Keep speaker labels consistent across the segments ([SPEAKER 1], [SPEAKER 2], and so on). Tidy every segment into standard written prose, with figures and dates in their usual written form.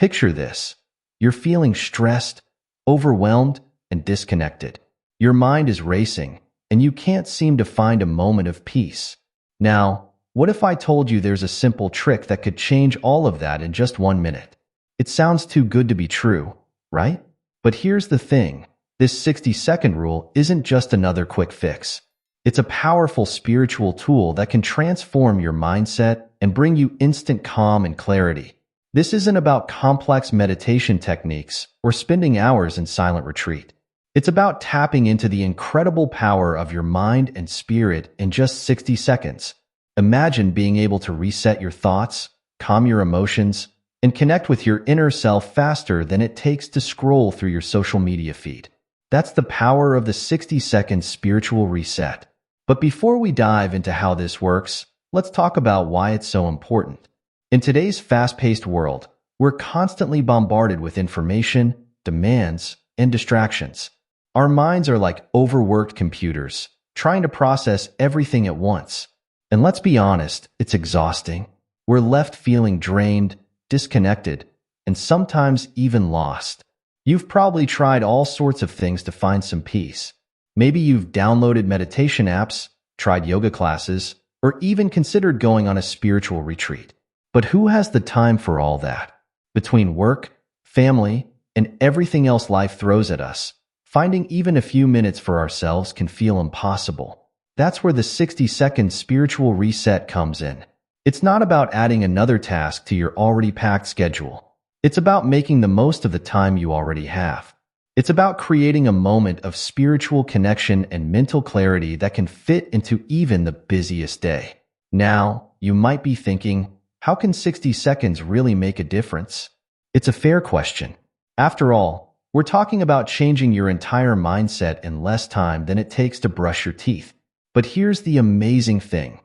[SPEAKER 1] Picture this. You're feeling stressed, overwhelmed, and disconnected. Your mind is racing, and you can't seem to find a moment of peace. Now, what if I told you there's a simple trick that could change all of that in just 1 minute? It sounds too good to be true, right? But here's the thing. This 60-second rule isn't just another quick fix. It's a powerful spiritual tool that can transform your mindset and bring you instant calm and clarity. This isn't about complex meditation techniques or spending hours in silent retreat. It's about tapping into the incredible power of your mind and spirit in just 60 seconds. Imagine being able to reset your thoughts, calm your emotions, and connect with your inner self faster than it takes to scroll through your social media feed. That's the power of the 60-second spiritual reset. But before we dive into how this works, let's talk about why it's so important. In today's fast-paced world, we're constantly bombarded with information, demands, and distractions. Our minds are like overworked computers, trying to process everything at once. And let's be honest, it's exhausting. We're left feeling drained, disconnected, and sometimes even lost. You've probably tried all sorts of things to find some peace. Maybe you've downloaded meditation apps, tried yoga classes, or even considered going on a spiritual retreat. But who has the time for all that? Between work, family, and everything else life throws at us, finding even a few minutes for ourselves can feel impossible. That's where the 60-second spiritual reset comes in. It's not about adding another task to your already packed schedule. It's about making the most of the time you already have. It's about creating a moment of spiritual connection and mental clarity that can fit into even the busiest day. Now, you might be thinking, how can 60 seconds really make a difference? It's a fair question. After all, we're talking about changing your entire mindset in less time than it takes to brush your teeth. But here's the amazing thing.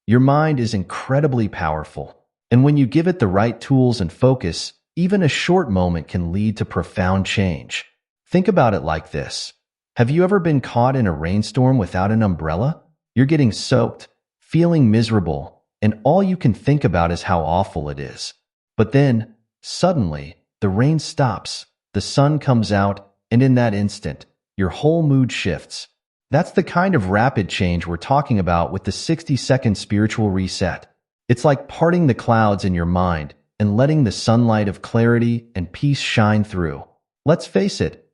[SPEAKER 1] Your mind is incredibly powerful, and when you give it the right tools and focus, even a short moment can lead to profound change. Think about it like this. Have you ever been caught in a rainstorm without an umbrella? You're getting soaked, feeling miserable, and all you can think about is how awful it is. But then, suddenly, the rain stops, the sun comes out, and in that instant, your whole mood shifts. That's the kind of rapid change we're talking about with the 60-second spiritual reset. It's like parting the clouds in your mind and letting the sunlight of clarity and peace shine through. Let's face it,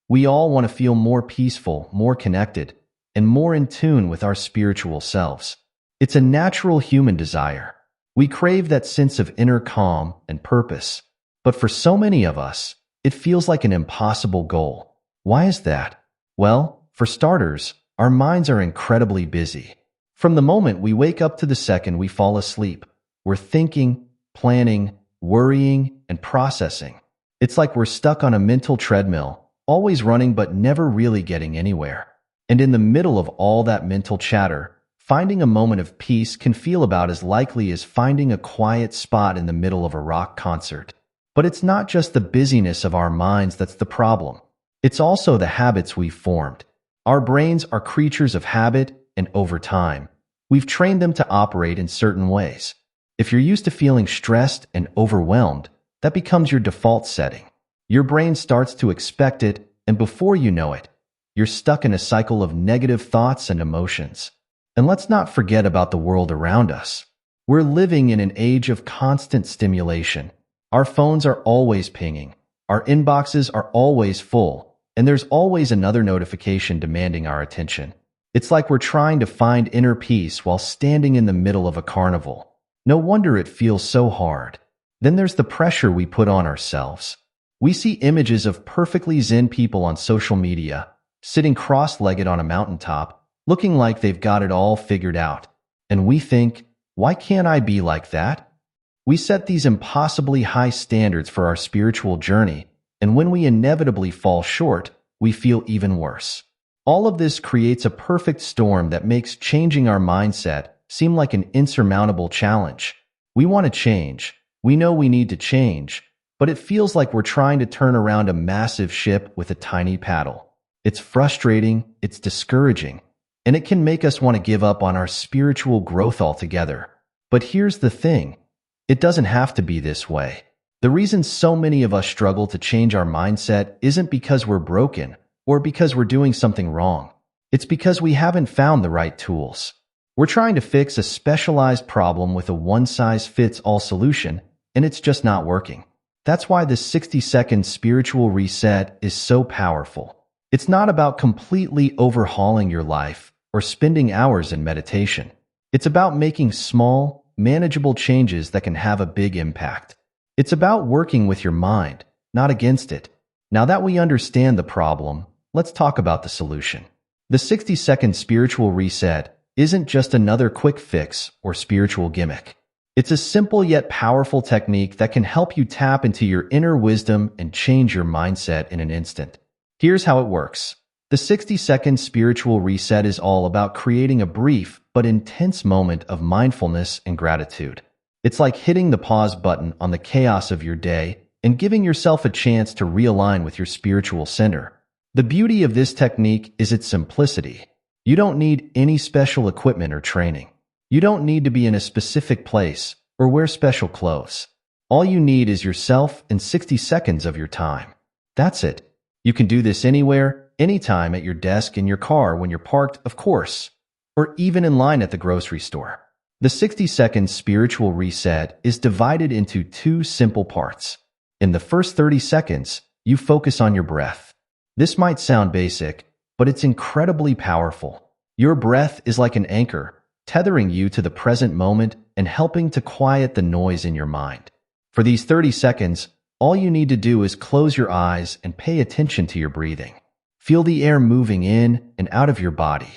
[SPEAKER 1] we all want to feel more peaceful, more connected, and more in tune with our spiritual selves. It's a natural human desire. We crave that sense of inner calm and purpose. But for so many of us, it feels like an impossible goal. Why is that? Well, for starters, our minds are incredibly busy. From the moment we wake up to the second we fall asleep, we're thinking, planning, worrying, and processing. It's like we're stuck on a mental treadmill, always running but never really getting anywhere. And in the middle of all that mental chatter, finding a moment of peace can feel about as likely as finding a quiet spot in the middle of a rock concert. But it's not just the busyness of our minds that's the problem. It's also the habits we've formed. Our brains are creatures of habit, and over time, we've trained them to operate in certain ways. If you're used to feeling stressed and overwhelmed, that becomes your default setting. Your brain starts to expect it, and before you know it, you're stuck in a cycle of negative thoughts and emotions. And let's not forget about the world around us. We're living in an age of constant stimulation. Our phones are always pinging. Our inboxes are always full, and there's always another notification demanding our attention. It's like we're trying to find inner peace while standing in the middle of a carnival. No wonder it feels so hard. Then there's the pressure we put on ourselves. We see images of perfectly zen people on social media, sitting cross-legged on a mountaintop, looking like they've got it all figured out. And we think, why can't I be like that? We set these impossibly high standards for our spiritual journey, and when we inevitably fall short, we feel even worse. All of this creates a perfect storm that makes changing our mindset seem like an insurmountable challenge. We want to change. We know we need to change, but it feels like we're trying to turn around a massive ship with a tiny paddle. It's frustrating, it's discouraging, and it can make us want to give up on our spiritual growth altogether. But here's the thing. It doesn't have to be this way. The reason so many of us struggle to change our mindset isn't because we're broken or because we're doing something wrong. It's because we haven't found the right tools. We're trying to fix a specialized problem with a one-size-fits-all solution, and it's just not working. That's why the 60-second spiritual reset is so powerful. It's not about completely overhauling your life or spending hours in meditation. It's about making small, manageable changes that can have a big impact. It's about working with your mind, not against it. Now that we understand the problem, let's talk about the solution. The 60-second spiritual reset isn't just another quick fix or spiritual gimmick. It's a simple yet powerful technique that can help you tap into your inner wisdom and change your mindset in an instant. Here's how it works. The 60-second spiritual reset is all about creating a brief but intense moment of mindfulness and gratitude. It's like hitting the pause button on the chaos of your day and giving yourself a chance to realign with your spiritual center. The beauty of this technique is its simplicity. You don't need any special equipment or training. You don't need to be in a specific place or wear special clothes. All you need is yourself and 60 seconds of your time. That's it. You can do this anywhere, anytime, at your desk, in your car, when you're parked, of course, or even in line at the grocery store. The 60-second spiritual reset is divided into two simple parts. In the first 30 seconds, you focus on your breath. This might sound basic, but it's incredibly powerful. Your breath is like an anchor, tethering you to the present moment and helping to quiet the noise in your mind. For these 30 seconds, all you need to do is close your eyes and pay attention to your breathing. Feel the air moving in and out of your body.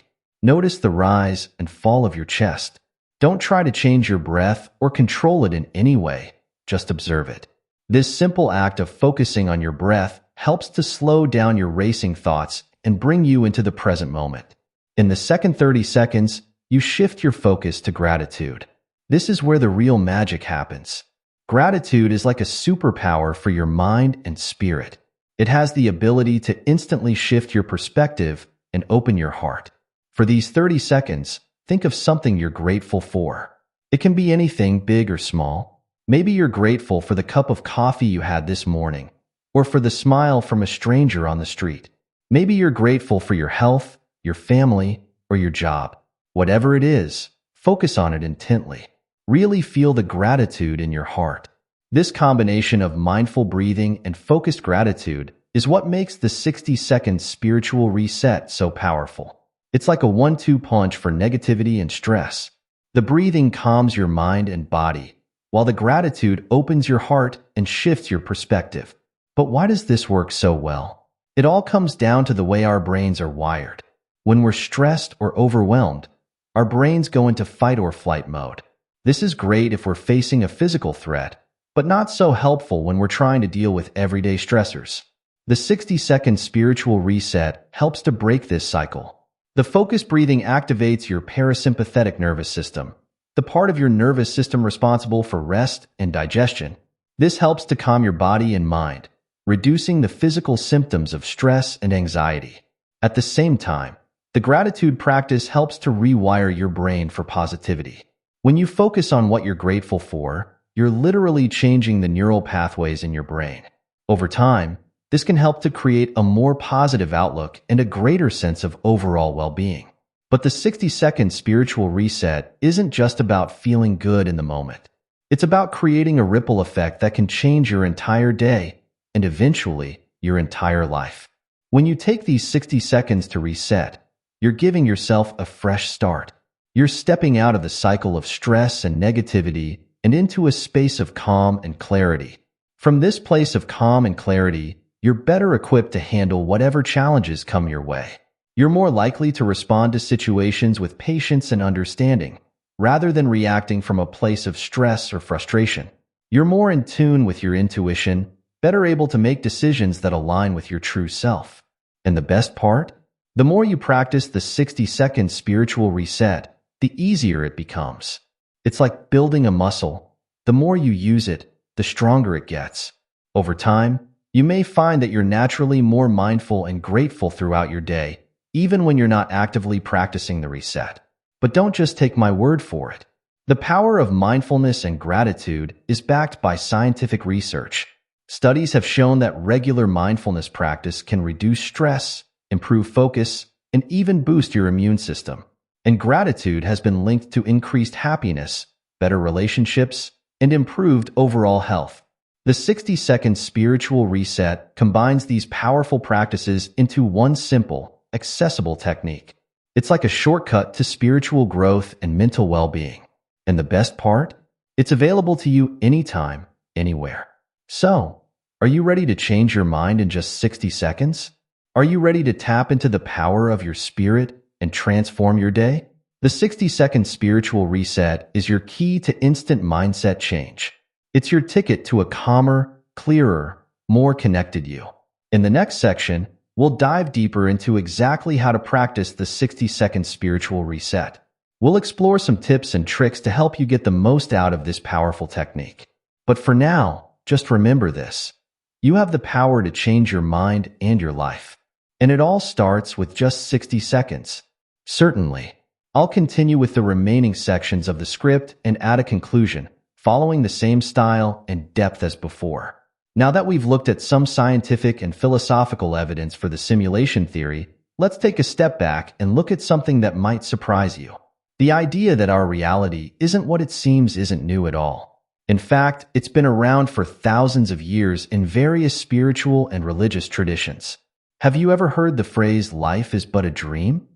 [SPEAKER 1] Notice the rise and fall of your chest. Don't try to change your breath or control it in any way. Just observe it. This simple act of focusing on your breath helps to slow down your racing thoughts and bring you into the present moment. In the second 30 seconds, you shift your focus to gratitude. This is where the real magic happens. Gratitude is like a superpower for your mind and spirit. It has the ability to instantly shift your perspective and open your heart. For these 30 seconds, think of something you're grateful for. It can be anything, big or small. Maybe you're grateful for the cup of coffee you had this morning, or for the smile from a stranger on the street. Maybe you're grateful for your health, your family, or your job. Whatever it is, focus on it intently. Really feel the gratitude in your heart. This combination of mindful breathing and focused gratitude is what makes the 60-second spiritual reset so powerful. It's like a 1-2 punch for negativity and stress. The breathing calms your mind and body, while the gratitude opens your heart and shifts your perspective. But why does this work so well? It all comes down to the way our brains are wired. When we're stressed or overwhelmed, our brains go into fight or flight mode. This is great if we're facing a physical threat, but not so helpful when we're trying to deal with everyday stressors. The 60-second spiritual reset helps to break this cycle. The focused breathing activates your parasympathetic nervous system, the part of your nervous system responsible for rest and digestion. This helps to calm your body and mind, reducing the physical symptoms of stress and anxiety. At the same time, the gratitude practice helps to rewire your brain for positivity. When you focus on what you're grateful for, you're literally changing the neural pathways in your brain. Over time, this can help to create a more positive outlook and a greater sense of overall well-being. But the 60-second spiritual reset isn't just about feeling good in the moment. It's about creating a ripple effect that can change your entire day and eventually your entire life. When you take these 60 seconds to reset, you're giving yourself a fresh start. You're stepping out of the cycle of stress and negativity and into a space of calm and clarity. From this place of calm and clarity, you're better equipped to handle whatever challenges come your way. You're more likely to respond to situations with patience and understanding, rather than reacting from a place of stress or frustration. You're more in tune with your intuition, better able to make decisions that align with your true self. And the best part? The more you practice the 60-second spiritual reset, the easier it becomes. It's like building a muscle. The more you use it, the stronger it gets. Over time, you may find that you're naturally more mindful and grateful throughout your day, even when you're not actively practicing the reset. But don't just take my word for it. The power of mindfulness and gratitude is backed by scientific research. Studies have shown that regular mindfulness practice can reduce stress, improve focus, and even boost your immune system. And gratitude has been linked to increased happiness, better relationships, and improved overall health. The 60-second spiritual reset combines these powerful practices into one simple, accessible technique. It's like a shortcut to spiritual growth and mental well-being. And the best part? It's available to you anytime, anywhere. So, are you ready to change your mind in just 60 seconds? Are you ready to tap into the power of your spirit and transform your day? The 60-second spiritual reset is your key to instant mindset change. It's your ticket to a calmer, clearer, more connected you. In the next section, we'll dive deeper into exactly how to practice the 60-second spiritual reset. We'll explore some tips and tricks to help you get the most out of this powerful technique. But for now, just remember this. You have the power to change your mind and your life. And it all starts with just 60 seconds. Certainly. I'll continue with the remaining sections of the script and add a conclusion, following the same style and depth as before. Now that we've looked at some scientific and philosophical evidence for the simulation theory, let's take a step back and look at something that might surprise you. The idea that our reality isn't what it seems isn't new at all. In fact, it's been around for thousands of years in various spiritual and religious traditions. Have you ever heard the phrase, "life is but a dream"?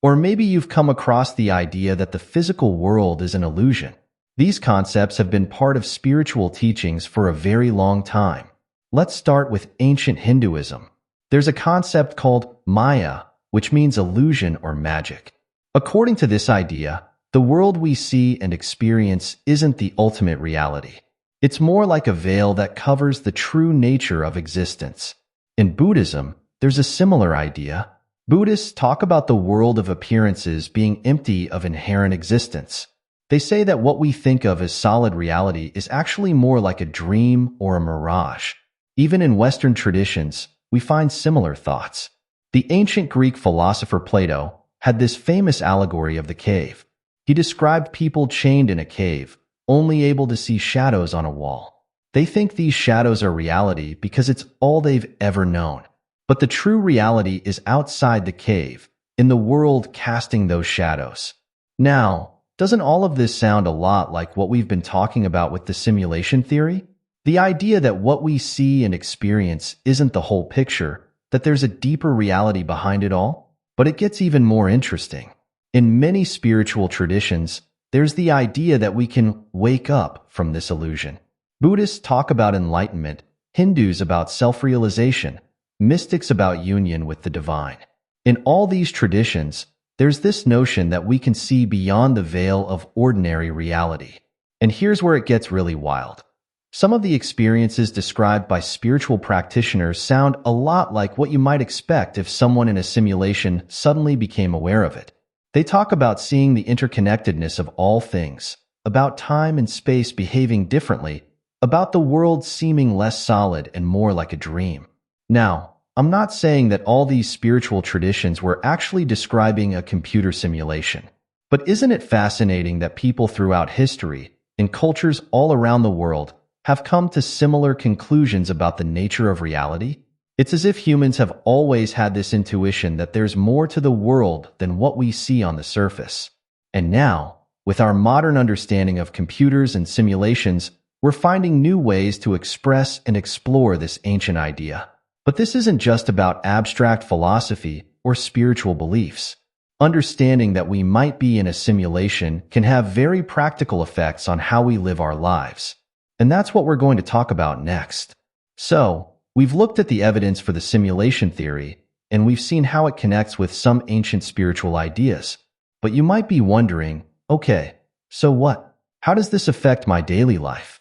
[SPEAKER 1] Or maybe you've come across the idea that the physical world is an illusion. These concepts have been part of spiritual teachings for a very long time. Let's start with ancient Hinduism. There's a concept called Maya, which means illusion or magic. According to this idea, the world we see and experience isn't the ultimate reality. It's more like a veil that covers the true nature of existence. In Buddhism, there's a similar idea. Buddhists talk about the world of appearances being empty of inherent existence. They say that what we think of as solid reality is actually more like a dream or a mirage. Even in Western traditions, we find similar thoughts. The ancient Greek philosopher Plato had this famous allegory of the cave. He described people chained in a cave, only able to see shadows on a wall. They think these shadows are reality because it's all they've ever known. But the true reality is outside the cave, in the world casting those shadows. Now, doesn't all of this sound a lot like what we've been talking about with the simulation theory? The idea that what we see and experience isn't the whole picture, that there's a deeper reality behind it all? But it gets even more interesting. In many spiritual traditions, there's the idea that we can wake up from this illusion. Buddhists talk about enlightenment, Hindus about self-realization, mystics about union with the divine. In all these traditions, there's this notion that we can see beyond the veil of ordinary reality. And here's where it gets really wild. Some of the experiences described by spiritual practitioners sound a lot like what you might expect if someone in a simulation suddenly became aware of it. They talk about seeing the interconnectedness of all things, about time and space behaving differently, about the world seeming less solid and more like a dream. Now, I'm not saying that all these spiritual traditions were actually describing a computer simulation. But isn't it fascinating that people throughout history, in cultures all around the world, have come to similar conclusions about the nature of reality? It's as if humans have always had this intuition that there's more to the world than what we see on the surface. And now, with our modern understanding of computers and simulations, we're finding new ways to express and explore this ancient idea. But this isn't just about abstract philosophy or spiritual beliefs. Understanding that we might be in a simulation can have very practical effects on how we live our lives. And that's what we're going to talk about next. So, we've looked at the evidence for the simulation theory, and we've seen how it connects with some ancient spiritual ideas. But you might be wondering, okay, so what? How does this affect my daily life?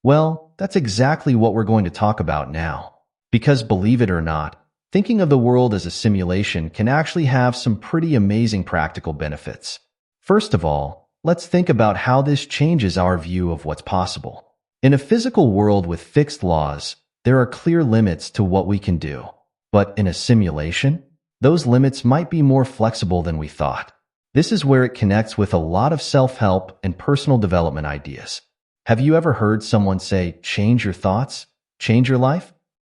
[SPEAKER 1] Well, that's exactly what we're going to talk about now. Because believe it or not, thinking of the world as a simulation can actually have some pretty amazing practical benefits. First of all, let's think about how this changes our view of what's possible. In a physical world with fixed laws, there are clear limits to what we can do. But in a simulation, those limits might be more flexible than we thought. This is where it connects with a lot of self-help and personal development ideas. Have you ever heard someone say, change your thoughts, change your life,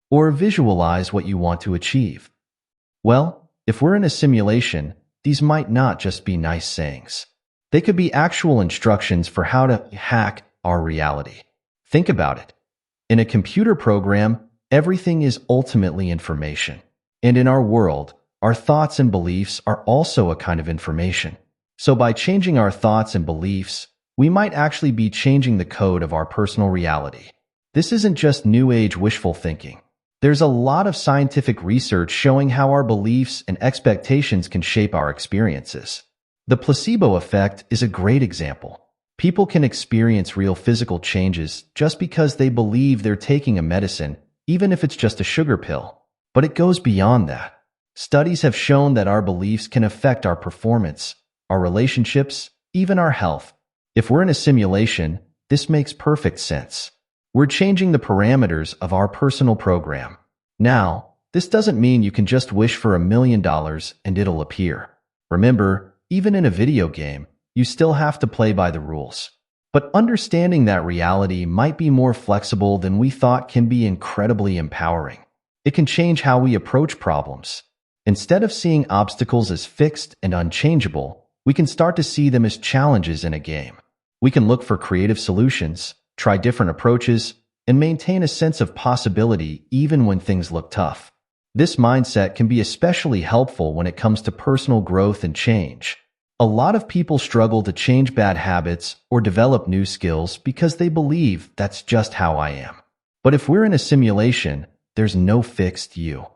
[SPEAKER 1] or visualize what you want to achieve? Well, if we're in a simulation, these might not just be nice sayings. They could be actual instructions for how to hack our reality. Think about it. In a computer program, everything is ultimately information. And in our world, our thoughts and beliefs are also a kind of information. So by changing our thoughts and beliefs, we might actually be changing the code of our personal reality. This isn't just New Age wishful thinking. There's a lot of scientific research showing how our beliefs and expectations can shape our experiences. The placebo effect is a great example. People can experience real physical changes just because they believe they're taking a medicine, even if it's just a sugar pill. But it goes beyond that. Studies have shown that our beliefs can affect our performance, our relationships, even our health. If we're in a simulation, this makes perfect sense. We're changing the parameters of our personal program. Now, this doesn't mean you can just wish for $1 million and it'll appear. Remember, even in a video game, you still have to play by the rules. But understanding that reality might be more flexible than we thought can be incredibly empowering. It can change how we approach problems. Instead of seeing obstacles as fixed and unchangeable, we can start to see them as challenges in a game. We can look for creative solutions, try different approaches, and maintain a sense of possibility even when things look tough. This mindset can be especially helpful when it comes to personal growth and change. A lot of people struggle to change bad habits or develop new skills because they believe that's just how I am. But if we're in a simulation, there's no fixed you.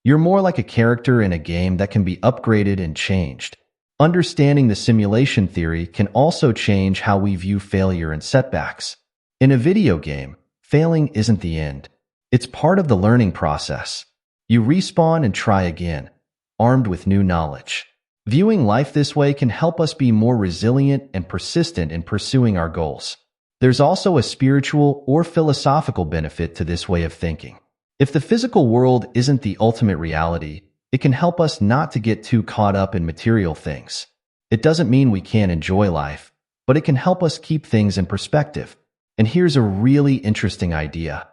[SPEAKER 1] You're more like a character in a game that can be upgraded and changed. Understanding the simulation theory can also change how we view failure and setbacks. In a video game, failing isn't the end. It's part of the learning process. You respawn and try again, armed with new knowledge. Viewing life this way can help us be more resilient and persistent in pursuing our goals. There's also a spiritual or philosophical benefit to this way of thinking. If the physical world isn't the ultimate reality, it can help us not to get too caught up in material things. It doesn't mean we can't enjoy life, but it can help us keep things in perspective. And here's a really interesting idea.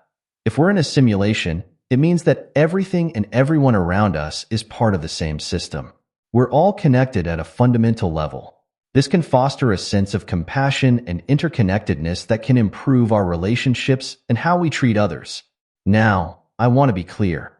[SPEAKER 1] If we're in a simulation, it means that everything and everyone around us is part of the same system. We're all connected at a fundamental level. This can foster a sense of compassion and interconnectedness that can improve our relationships and how we treat others. Now, I want to be clear.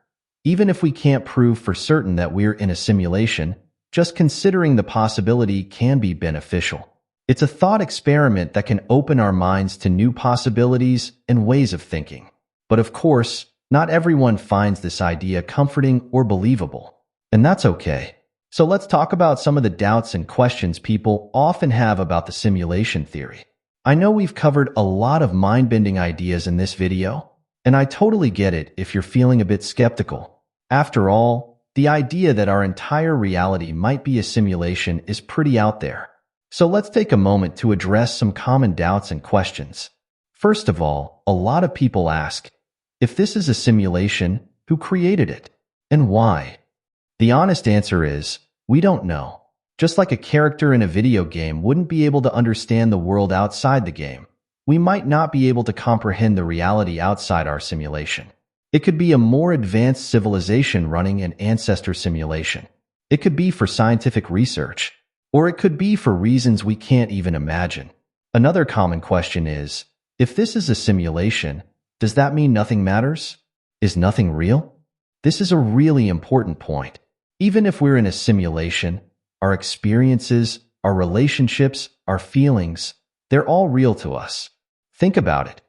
[SPEAKER 1] Even if we can't prove for certain that we're in a simulation, just considering the possibility can be beneficial. It's a thought experiment that can open our minds to new possibilities and ways of thinking. But of course, not everyone finds this idea comforting or believable. And that's okay. So let's talk about some of the doubts and questions people often have about the simulation theory. I know we've covered a lot of mind-bending ideas in this video, and I totally get it if you're feeling a bit skeptical. After all, the idea that our entire reality might be a simulation is pretty out there. So let's take a moment to address some common doubts and questions. First of all, a lot of people ask, if this is a simulation, who created it? And why? The honest answer is, we don't know. Just like a character in a video game wouldn't be able to understand the world outside the game, we might not be able to comprehend the reality outside our simulation. It could be a more advanced civilization running an ancestor simulation. It could be for scientific research, or it could be for reasons we can't even imagine. Another common question is, if this is a simulation, does that mean nothing matters? Is nothing real? This is a really important point. Even if we're in a simulation, our experiences, our relationships, our feelings, they're all real to us. Think about it.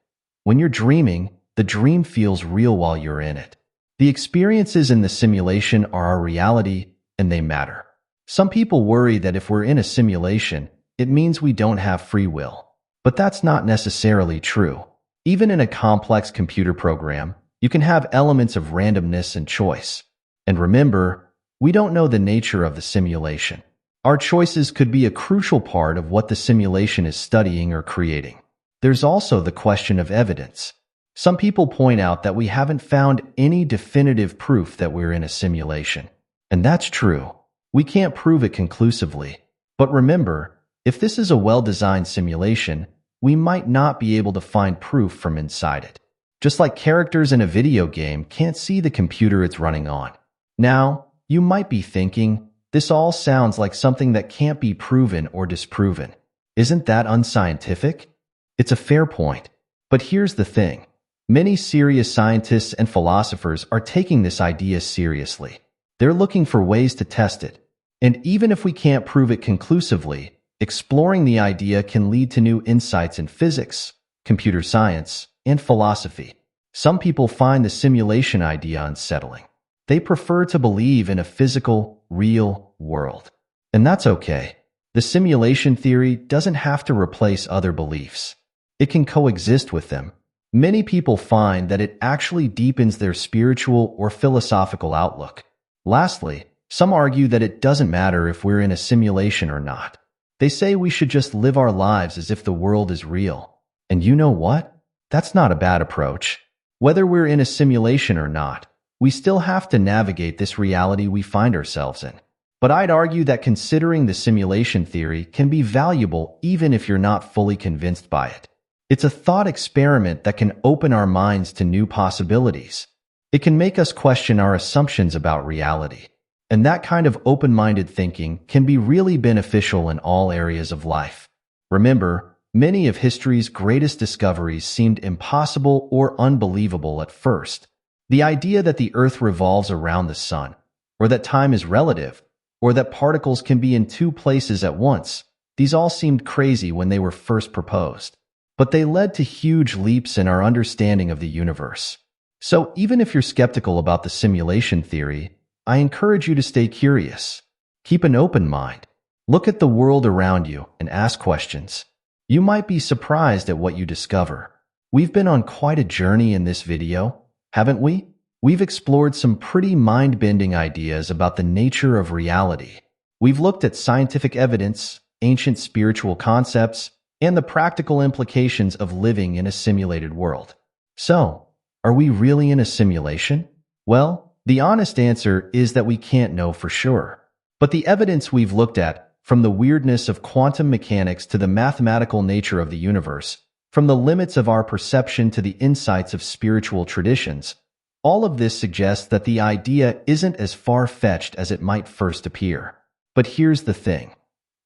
[SPEAKER 1] When you're dreaming, the dream feels real while you're in it. The experiences in the simulation are our reality, and they matter. Some people worry that if we're in a simulation, it means we don't have free will. But that's not necessarily true. Even in a complex computer program, you can have elements of randomness and choice. And remember, we don't know the nature of the simulation. Our choices could be a crucial part of what the simulation is studying or creating. There's also the question of evidence. Some people point out that we haven't found any definitive proof that we're in a simulation. And that's true. We can't prove it conclusively. But remember, if this is a well-designed simulation, we might not be able to find proof from inside it. Just like characters in a video game can't see the computer it's running on. Now, you might be thinking, this all sounds like something that can't be proven or disproven. Isn't that unscientific? It's a fair point. But here's the thing. Many serious scientists and philosophers are taking this idea seriously. They're looking for ways to test it. And even if we can't prove it conclusively, exploring the idea can lead to new insights in physics, computer science, and philosophy. Some people find the simulation idea unsettling. They prefer to believe in a physical, real world. And that's okay. The simulation theory doesn't have to replace other beliefs. It can coexist with them. Many people find that it actually deepens their spiritual or philosophical outlook. Lastly, some argue that it doesn't matter if we're in a simulation or not. They say we should just live our lives as if the world is real. And you know what? That's not a bad approach. Whether we're in a simulation or not, we still have to navigate this reality we find ourselves in. But I'd argue that considering the simulation theory can be valuable even if you're not fully convinced by it. It's a thought experiment that can open our minds to new possibilities. It can make us question our assumptions about reality. And that kind of open-minded thinking can be really beneficial in all areas of life. Remember, many of history's greatest discoveries seemed impossible or unbelievable at first. The idea that the Earth revolves around the sun, or that time is relative, or that particles can be in two places at once, these all seemed crazy when they were first proposed. But they led to huge leaps in our understanding of the universe. So even if you're skeptical about the simulation theory, I encourage you to stay curious. Keep an open mind. Look at the world around you and ask questions. You might be surprised at what you discover. We've been on quite a journey in this video, haven't we? We've explored some pretty mind-bending ideas about the nature of reality. We've looked at scientific evidence, ancient spiritual concepts, and the practical implications of living in a simulated world. So, are we really in a simulation? Well, the honest answer is that we can't know for sure. But the evidence we've looked at, from the weirdness of quantum mechanics to the mathematical nature of the universe, from the limits of our perception to the insights of spiritual traditions, all of this suggests that the idea isn't as far-fetched as it might first appear. But here's the thing.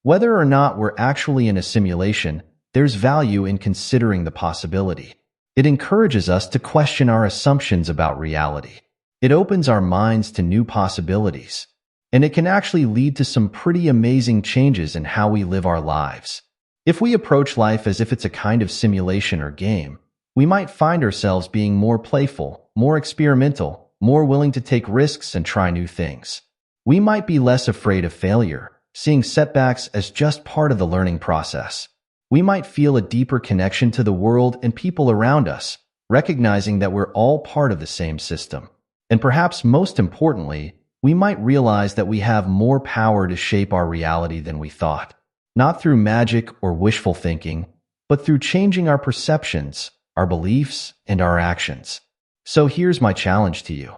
[SPEAKER 1] Whether or not we're actually in a simulation, there's value in considering the possibility. It encourages us to question our assumptions about reality. It opens our minds to new possibilities. And it can actually lead to some pretty amazing changes in how we live our lives. If we approach life as if it's a kind of simulation or game, we might find ourselves being more playful, more experimental, more willing to take risks and try new things. We might be less afraid of failure, seeing setbacks as just part of the learning process. We might feel a deeper connection to the world and people around us, recognizing that we're all part of the same system. And perhaps most importantly, we might realize that we have more power to shape our reality than we thought. Not through magic or wishful thinking, but through changing our perceptions, our beliefs, and our actions. So here's my challenge to you.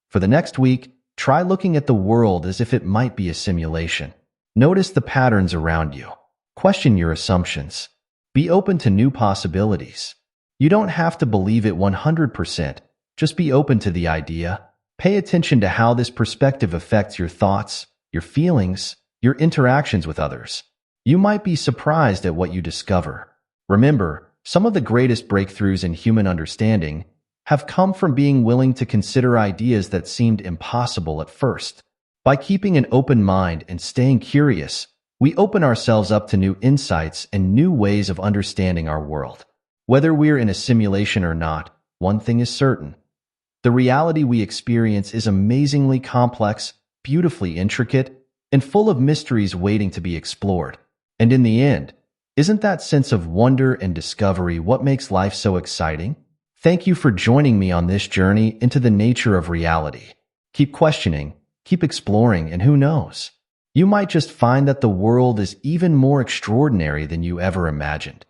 [SPEAKER 1] For the next week, try looking at the world as if it might be a simulation. Notice the patterns around you. Question your assumptions. Be open to new possibilities. You don't have to believe it 100%. Just be open to the idea. Pay attention to how this perspective affects your thoughts, your feelings, your interactions with others. You might be surprised at what you discover. Remember, some of the greatest breakthroughs in human understanding have come from being willing to consider ideas that seemed impossible at first. By keeping an open mind and staying curious, we open ourselves up to new insights and new ways of understanding our world. Whether we're in a simulation or not, one thing is certain. The reality we experience is amazingly complex, beautifully intricate, and full of mysteries waiting to be explored. And in the end, isn't that sense of wonder and discovery what makes life so exciting? Thank you for joining me on this journey into the nature of reality. Keep questioning, keep exploring, and who knows? You might just find that the world is even more extraordinary than you ever imagined.